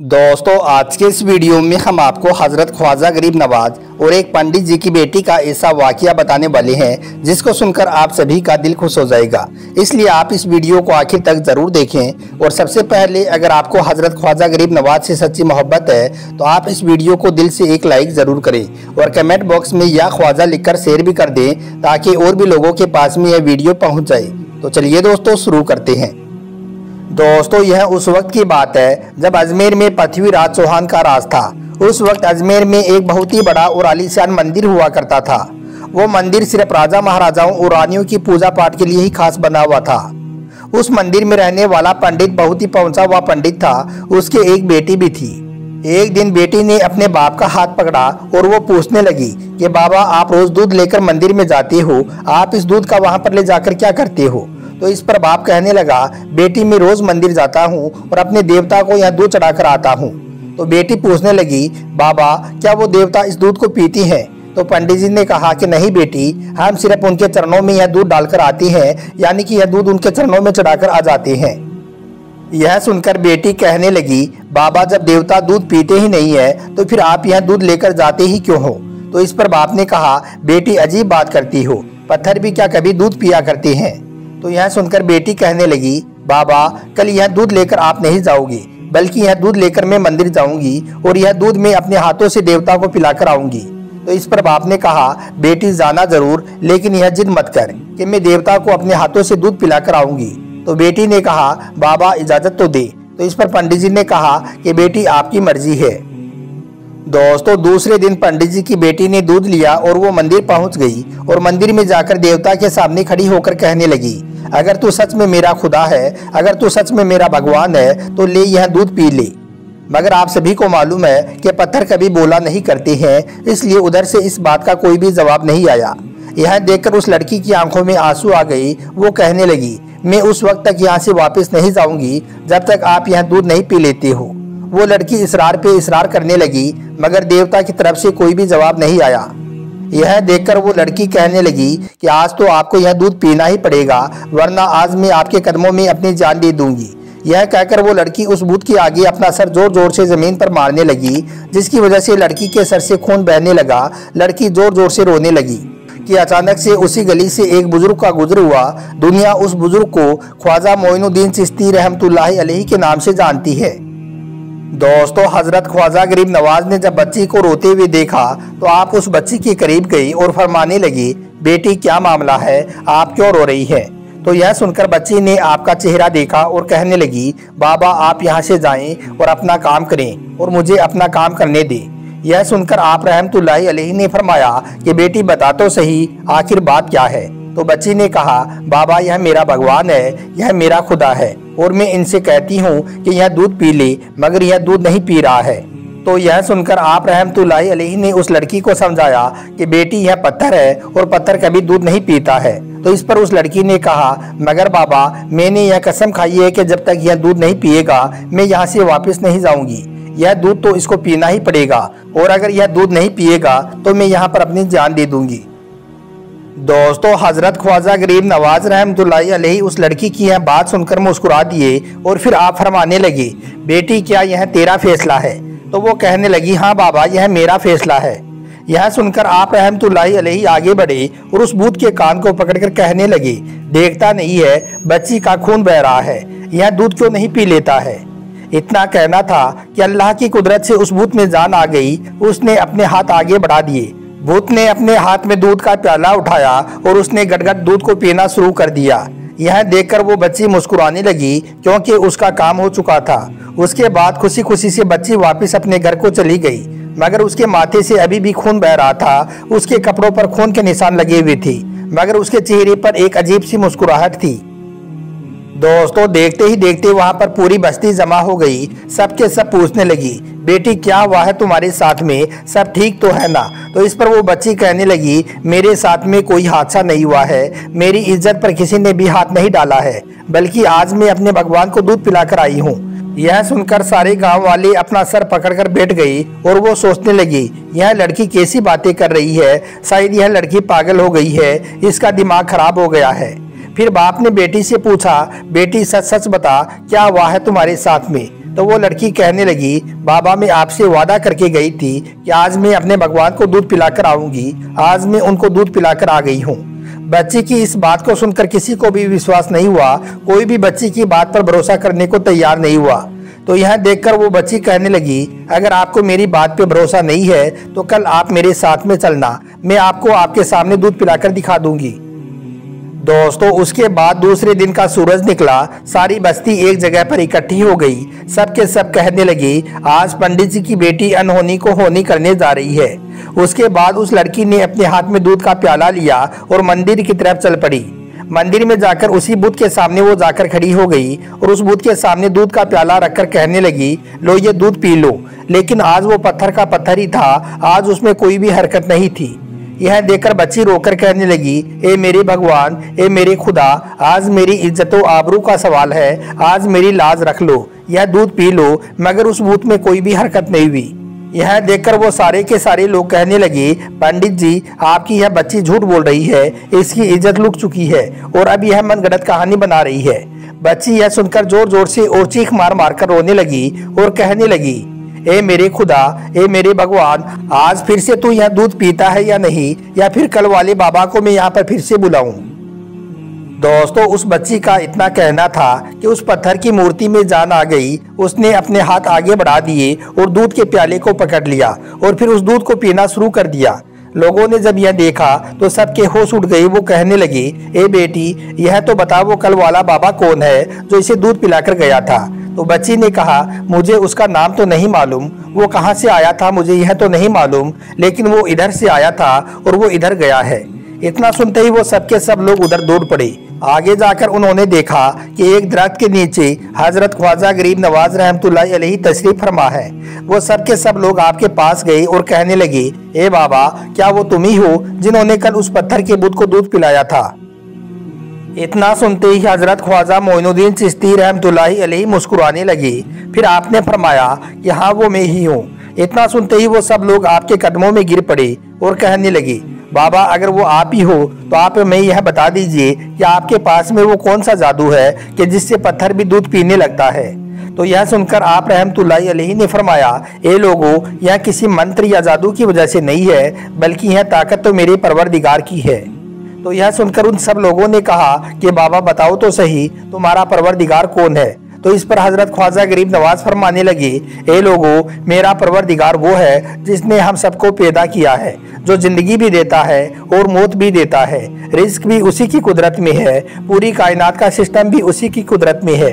दोस्तों, आज के इस वीडियो में हम आपको हज़रत ख्वाजा गरीब नवाज और एक पंडित जी की बेटी का ऐसा वाक़या बताने वाले हैं जिसको सुनकर आप सभी का दिल खुश हो जाएगा। इसलिए आप इस वीडियो को आखिर तक ज़रूर देखें। और सबसे पहले, अगर आपको हज़रत ख्वाजा गरीब नवाज से सच्ची मोहब्बत है तो आप इस वीडियो को दिल से एक लाइक ज़रूर करें और कमेंट बॉक्स में या ख्वाजा लिखकर शेयर भी कर दें ताकि और भी लोगों के पास में यह वीडियो पहुँच जाए। तो चलिए दोस्तों, शुरू करते हैं। दोस्तों, यह उस वक्त की बात है जब अजमेर में पृथ्वीराज चौहान का राज था। उस वक्त अजमेर में एक बहुत ही बड़ा और आलीशान मंदिर हुआ करता था। वो मंदिर सिर्फ राजा महाराजाओं और रानियों की पूजा पाठ के लिए ही खास बना हुआ था। उस मंदिर में रहने वाला पंडित बहुत ही पहुंचा हुआ पंडित था। उसके एक बेटी भी थी। एक दिन बेटी ने अपने बाप का हाथ पकड़ा और वो पूछने लगी कि बाबा, आप रोज दूध लेकर मंदिर में जाते हो, आप इस दूध का वहां पर ले जाकर क्या करते हो? तो इस पर बाप कहने लगा, बेटी मैं रोज मंदिर जाता हूँ और अपने देवता को यहाँ दूध चढ़ाकर आता हूँ। तो बेटी पूछने लगी, बाबा क्या वो देवता इस दूध को पीती हैं? तो पंडित जी ने कहा कि नहीं बेटी, हम सिर्फ उनके चरणों में यह दूध डालकर आते हैं, यानी कि यह दूध उनके चरणों में चढ़ाकर आ जाते हैं। यह सुनकर बेटी कहने लगी, बाबा जब देवता दूध पीते ही नहीं है तो फिर आप यह दूध लेकर जाते ही क्यों हो? तो इस पर बाप ने कहा, बेटी अजीब बात करती हो, पत्थर भी क्या कभी दूध पिया करते हैं? तो यह सुनकर बेटी कहने लगी, बाबा कल यह दूध लेकर आप नहीं जाओगी, बल्कि यह दूध लेकर मैं मंदिर जाऊंगी और यह दूध मैं अपने हाथों से देवता को पिलाकर आऊंगी। तो इस पर बाप ने कहा, बेटी जाना जरूर, लेकिन यह जिद मत कर कि मैं देवता को अपने हाथों से दूध पिलाकर आऊंगी। तो बेटी ने कहा, बाबा इजाजत तो दे। तो इस पर पंडित जी ने कहा कि बेटी आपकी मर्जी है। दोस्तों, दूसरे दिन पंडित जी की बेटी ने दूध लिया और वो मंदिर पहुंच गई और मंदिर में जाकर देवता के सामने खड़ी होकर कहने लगी, अगर तू सच में मेरा खुदा है, अगर तू सच में मेरा भगवान है तो ले यह दूध पी ले। मगर आप सभी को मालूम है कि पत्थर कभी बोला नहीं करते हैं, इसलिए उधर से इस बात का कोई भी जवाब नहीं आया। यह देखकर उस लड़की की आंखों में आंसू आ गई। वो कहने लगी, मैं उस वक्त तक यहाँ से वापस नहीं जाऊंगी जब तक आप यह दूध नहीं पी लेते हो। वो लड़की इसरार पे इसरार करने लगी, मगर देवता की तरफ से कोई भी जवाब नहीं आया। यह देखकर वो लड़की कहने लगी कि आज तो आपको यह दूध पीना ही पड़ेगा, वरना आज मैं आपके कदमों में अपनी जान दे दूंगी। यह कहकर वो लड़की उस भूत के आगे अपना सर जोर जोर से जमीन पर मारने लगी, जिसकी वजह से लड़की के सर से खून बहने लगा। लड़की जोर जोर से रोने लगी कि अचानक से उसी गली से एक बुजुर्ग का गुजर हुआ। दुनिया उस बुजुर्ग को ख्वाजा मोइनुद्दीन चिश्ती रहमतुल्लाहि अलैहि के नाम से जानती है। दोस्तों, हजरत ख्वाजा गरीब नवाज ने जब बच्ची को रोते हुए देखा तो आप उस बच्ची के करीब गई और फरमाने लगी, बेटी क्या मामला है, आप क्यों रो रही है? तो यह सुनकर बच्ची ने आपका चेहरा देखा और कहने लगी, बाबा आप यहाँ से जाएं और अपना काम करें और मुझे अपना काम करने दें। यह सुनकर आप रहमतुल्लाहि अलैहि ने फरमाया कि बेटी बता तो सही, आखिर बात क्या है? तो बच्ची ने कहा, बाबा यह मेरा भगवान है, यह मेरा खुदा है और मैं इनसे कहती हूँ कि यह दूध पी ले, मगर यह दूध नहीं पी रहा है। तो यह सुनकर आप रहमतुल्लाहि अलैहि ने उस लड़की को समझाया कि बेटी यह पत्थर है और पत्थर कभी दूध नहीं पीता है। तो इस पर उस लड़की ने कहा, मगर बाबा मैंने यह कसम खाई है कि जब तक यह दूध नहीं पिएगा मैं यहाँ से वापस नहीं जाऊंगी। यह दूध तो इसको पीना ही पड़ेगा और अगर यह दूध नहीं पिएगा तो मैं यहाँ पर अपनी जान दे दूंगी। दोस्तों, हजरत ख्वाजा गरीब नवाज रहमतुल्लाहि अलैहि उस लड़की की यह बात सुनकर मुस्कुरा दिए और फिर आप फरमाने लगे, बेटी क्या यह तेरा फैसला है? तो वो कहने लगी, हाँ बाबा यह मेरा फैसला है। यह सुनकर आप रहमतुल्लाहि अलैहि आगे बढ़े और उस भूत के कान को पकड़कर कहने लगे, देखता नहीं है बच्ची का खून बह रहा है, यह दूध क्यों नहीं पी लेता है? इतना कहना था कि अल्लाह की कुदरत से उस भूत में जान आ गई। उसने अपने हाथ आगे बढ़ा दिए। भूत ने अपने हाथ में दूध का प्याला उठाया और उसने गटगट दूध को पीना शुरू कर दिया। यह देखकर वो बच्ची मुस्कुराने लगी क्योंकि उसका काम हो चुका था। उसके बाद खुशी खुशी से बच्ची वापस अपने घर को चली गई, मगर उसके माथे से अभी भी खून बह रहा था। उसके कपड़ों पर खून के निशान लगे हुए थे, मगर उसके चेहरे पर एक अजीब सी मुस्कुराहट थी। दोस्तों, देखते ही देखते वहां पर पूरी बस्ती जमा हो गई। सबके सब पूछने लगी, बेटी क्या हुआ है तुम्हारे साथ में, सब ठीक तो है ना? तो इस पर वो बच्ची कहने लगी, मेरे साथ में कोई हादसा नहीं हुआ है, मेरी इज्जत पर किसी ने भी हाथ नहीं डाला है, बल्कि आज मैं अपने भगवान को दूध पिलाकर आई हूँ। यह सुनकर सारे गांव वाले अपना सर पकड़कर बैठ गई और वो सोचने लगी, यह लड़की कैसी बातें कर रही है, शायद यह लड़की पागल हो गई है, इसका दिमाग खराब हो गया है। फिर बाप ने बेटी से पूछा, बेटी सच सच बता क्या हुआ है तुम्हारे साथ में? तो वो लड़की कहने लगी, बाबा मैं आपसे वादा करके गई थी कि आज मैं अपने भगवान को दूध पिलाकर आऊंगी। आज मैं उनको दूध पिलाकर आ गई हूँ। बच्ची की इस बात को सुनकर किसी को भी विश्वास नहीं हुआ। कोई भी बच्ची की बात पर भरोसा करने को तैयार नहीं हुआ। तो यह देखकर वो बच्ची कहने लगी, अगर आपको मेरी बात पे भरोसा नहीं है तो कल आप मेरे साथ में चलना, मैं आपको आपके सामने दूध पिलाकर दिखा दूंगी। दोस्तों उसके बाद दूसरे दिन का सूरज निकला। सारी बस्ती एक जगह पर इकट्ठी हो गई। सब के सब कहने लगे, आज पंडित जी की बेटी अनहोनी को होनी करने जा रही है। उसके बाद उस लड़की ने अपने हाथ में दूध का प्याला लिया और मंदिर की तरफ चल पड़ी। मंदिर में जाकर उसी बुत के सामने वो जाकर खड़ी हो गई और उस बुत के सामने दूध का प्याला रखकर कहने लगी, लो ये दूध पी लो। लेकिन आज वो पत्थर का पत्थर ही था, आज उसमें कोई भी हरकत नहीं थी। यह देखकर बच्ची रोकर कहने लगी, ए मेरे भगवान, ए मेरे खुदा, आज मेरी इज्जत व आबरू का सवाल है, आज मेरी लाज रख लो, यह दूध पी लो। मगर उस बूथ में कोई भी हरकत नहीं हुई। यह देखकर वो सारे के सारे लोग कहने लगे, पंडित जी आपकी यह बच्ची झूठ बोल रही है, इसकी इज्जत लुट चुकी है और अब यह मनगढ़ंत कहानी बना रही है। बच्ची यह सुनकर जोर जोर से और चीख मार मार कर रोने लगी और कहने लगी, ए मेरे खुदा, ए मेरे भगवान, आज फिर से तू यह दूध पीता है या नहीं, या फिर कल वाले बाबा को मैं यहाँ पर फिर से बुलाऊं। दोस्तों उस बच्ची का इतना कहना था कि उस पत्थर की मूर्ति में जान आ गई। उसने अपने हाथ आगे बढ़ा दिए और दूध के प्याले को पकड़ लिया और फिर उस दूध को पीना शुरू कर दिया। लोगों ने जब यह देखा तो सबके होश उड़ गए। वो कहने लगे, ए बेटी यह तो बता वो कल वाला बाबा कौन है जो इसे दूध पिलाकर गया था। तो बच्ची ने कहा, मुझे उसका नाम तो नहीं मालूम, वो कहाँ से आया था मुझे यह तो नहीं मालूम, लेकिन वो इधर से आया था और वो इधर गया है। इतना सुनते ही वो सबके सब लोग उधर दौड़ पड़े। आगे जाकर उन्होंने देखा कि एक दरख्त के नीचे हजरत ख्वाजा गरीब नवाज रहमतुल्लाह अलैहि तशरीफ फरमा है। वो सब के सब लोग आपके पास गए और कहने लगे, ए बाबा क्या वो तुम ही हो जिन्होंने कल उस पत्थर के बुत को दूध पिलाया था। इतना सुनते ही हजरत ख्वाजा मोइनुद्दीन चिश्ती रहमतुल्लाह अलैहि मुस्कुराने लगे। फिर आपने फरमाया कि हाँ वो मैं ही हूँ। इतना सुनते ही वो सब लोग आपके कदमों में गिर पड़े और कहने लगे, बाबा अगर वो आप ही हो तो आप हमें यह बता दीजिए कि आपके पास में वो कौन सा जादू है कि जिससे पत्थर भी दूध पीने लगता है। तो यह सुनकर आप रहमतुल्लाह अलैहि ने फरमाया, ए लोगों, यह किसी मंत्र या जादू की वजह से नहीं है, बल्कि यह ताकत तो मेरे परवरदिगार की है। तो यह सुनकर उन सब लोगों ने कहा कि बाबा बताओ तो सही, तुम्हारा परवरदिगार कौन है। तो इस पर हजरत ख्वाजा गरीब नवाज फरमाने लगे, ए लोगों, मेरा परवरदिगार वो है जिसने हम सबको पैदा किया है, जो जिंदगी भी देता है और मौत भी देता है। रिस्क भी उसी की कुदरत में है, पूरी कायनात का सिस्टम भी उसी की कुदरत में है।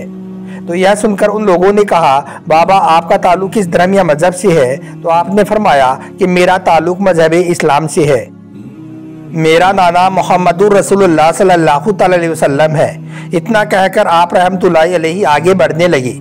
तो यह सुनकर उन लोगों ने कहा, बाबा आपका ताल्लुक किस धर्म या मजहब से है। तो आपने फरमाया कि मेरा ताल्लुक मजहब इस्लाम से है। मेरा नाना मोहम्मदुर रसूलुल्लाह सल्लल्लाहु अलैहि वसल्लम है। इतना कहकर आप रहमतुल्लाह अलैहि आगे बढ़ने लगे।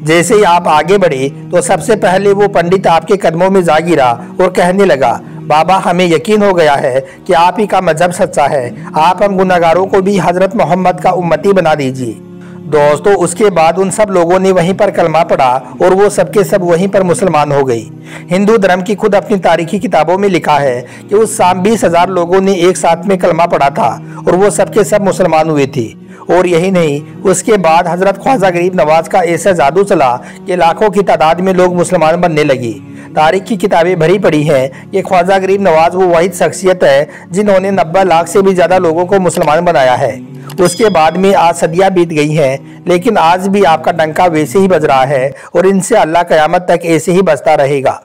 जैसे ही आप आगे बढ़े तो सबसे पहले वो पंडित आपके कदमों में जा गिरा और कहने लगा, बाबा हमें यकीन हो गया है कि आप ही का मजहब सच्चा है। आप हम गुनाहगारों को भी हजरत मोहम्मद का उम्मती बना दीजिए। दोस्तों उसके बाद उन सब लोगों ने वहीं पर कलमा पढ़ा और वो सबके सब वहीं पर मुसलमान हो गई। हिंदू धर्म की खुद अपनी तारीखी किताबों में लिखा है कि उस शाम 20,000 लोगों ने एक साथ में कलमा पढ़ा था और वो सबके सब मुसलमान हुए थे। और यही नहीं, उसके बाद हजरत ख्वाजा गरीब नवाज का ऐसा जादू चला कि लाखों की तादाद में लोग मुसलमान बनने लगे। तारीख की किताबें भरी पड़ी हैं कि ख्वाजा गरीब नवाज वो वाहिद शख्सियत है जिन्होंने 90 लाख से भी ज़्यादा लोगों को मुसलमान बनाया है। उसके बाद में आज सदियां बीत गई हैं, लेकिन आज भी आपका डंका वैसे ही बज रहा है और इनसे अल्लाह क़यामत तक ऐसे ही बजता रहेगा।